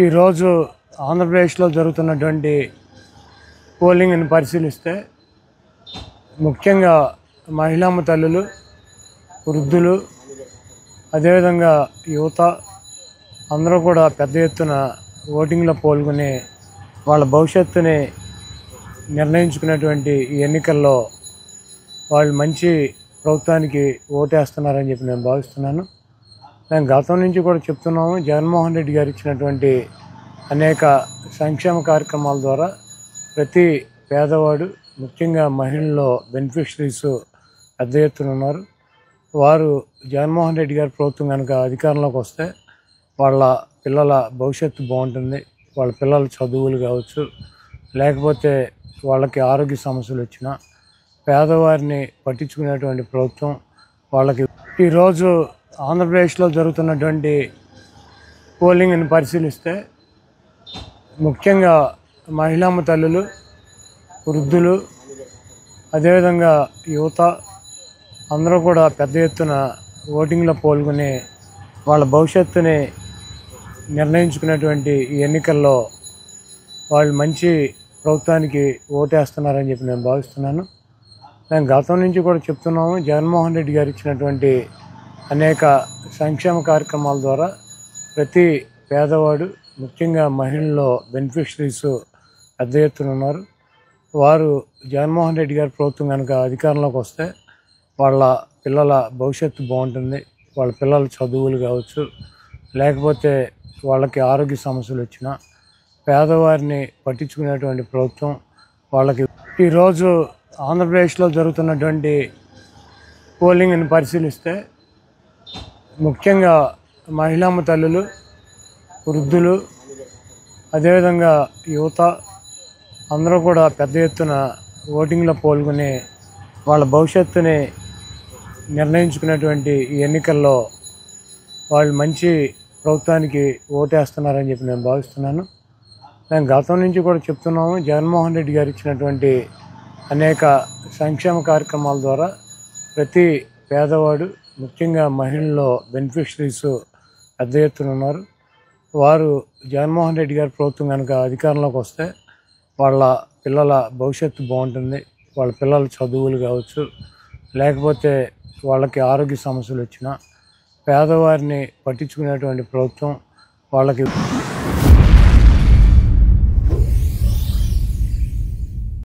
ఈరోజు ఆంధ్రప్రదేశ్లో జరుగుతున్నటువంటి పోలింగ్ని పరిశీలిస్తే ముఖ్యంగా మహిళామ తల్లులు, వృద్ధులు, అదేవిధంగా యువత అందరూ కూడా పెద్ద ఎత్తున ఓటింగ్లో పాల్గొని వాళ్ళ భవిష్యత్తుని నిర్ణయించుకునేటువంటి ఈ ఎన్నికల్లో వాళ్ళు మంచి ప్రభుత్వానికి ఓటేస్తున్నారని చెప్పి నేను భావిస్తున్నాను. మేము గతం నుంచి కూడా చెప్తున్నాము, జగన్మోహన్ రెడ్డి గారు ఇచ్చినటువంటి అనేక సంక్షేమ కార్యక్రమాల ద్వారా ప్రతి పేదవాడు, ముఖ్యంగా మహిళల్లో బెనిఫిషరీస్ పెద్ద ఎత్తున ఉన్నారు. వారు జగన్మోహన్ రెడ్డి గారి ప్రభుత్వం కనుక అధికారంలోకి వస్తే వాళ్ళ పిల్లల భవిష్యత్తు బాగుంటుంది. వాళ్ళ పిల్లల చదువులు కావచ్చు, లేకపోతే వాళ్ళకి ఆరోగ్య సమస్యలు వచ్చినా పేదవారిని పట్టించుకునేటువంటి ప్రభుత్వం వాళ్ళకి. ఈరోజు ఆంధ్రప్రదేశ్లో జరుగుతున్నటువంటి పోలింగ్ని పరిశీలిస్తే ముఖ్యంగా మహిళామ తల్లులు, వృద్ధులు, అదేవిధంగా యువత అందరూ కూడా పెద్ద ఎత్తున ఓటింగ్లో పాల్గొని వాళ్ళ భవిష్యత్తుని నిర్ణయించుకునేటువంటి ఈ ఎన్నికల్లో వాళ్ళు మంచి ప్రభుత్వానికి ఓటేస్తున్నారని చెప్పి నేను భావిస్తున్నాను. మేము గతం నుంచి కూడా చెప్తున్నాము, జగన్మోహన్ రెడ్డి గారు ఇచ్చినటువంటి అనేక సంక్షేమ కార్యక్రమాల ద్వారా ప్రతి పేదవాడు, ముఖ్యంగా మహిళల్లో బెనిఫిషరీస్ పెద్ద ఎత్తున ఉన్నారు. వారు జగన్మోహన్ రెడ్డి గారి ప్రభుత్వం కనుక అధికారంలోకి వస్తే వాళ్ళ పిల్లల భవిష్యత్తు బాగుంటుంది. వాళ్ళ పిల్లల చదువులు కావచ్చు, లేకపోతే వాళ్ళకి ఆరోగ్య సమస్యలు వచ్చినా పేదవారిని పట్టించుకునేటువంటి ప్రభుత్వం వాళ్ళకి. ఈరోజు ఆంధ్రప్రదేశ్లో జరుగుతున్నటువంటి పోలింగ్ని పరిశీలిస్తే ముఖ్యంగా మహిళామ తల్లులు, వృద్ధులు, అదేవిధంగా యువత అందరూ కూడా పెద్ద ఎత్తున ఓటింగ్లో పాల్గొని వాళ్ళ భవిష్యత్తుని నిర్ణయించుకునేటువంటి ఈ ఎన్నికల్లో వాళ్ళు మంచి ప్రభుత్వానికి ఓటేస్తున్నారని చెప్పి నేను భావిస్తున్నాను. మేము గతం నుంచి కూడా చెప్తున్నాము, జగన్మోహన్ రెడ్డి గారు ఇచ్చినటువంటి అనేక సంక్షేమ కార్యక్రమాల ద్వారా ప్రతి పేదవాడు, ముఖ్యంగా మహిళల్లో బెనిఫిషరీస్ పెద్ద ఎత్తున ఉన్నారు. వారు జగన్మోహన్ రెడ్డి గారి ప్రభుత్వం కనుక అధికారంలోకి వస్తే వాళ్ళ పిల్లల భవిష్యత్తు బాగుంటుంది. వాళ్ళ పిల్లల చదువులు కావచ్చు, లేకపోతే వాళ్ళకి ఆరోగ్య సమస్యలు వచ్చినా పేదవారిని పట్టించుకునేటువంటి ప్రభుత్వం వాళ్ళకి.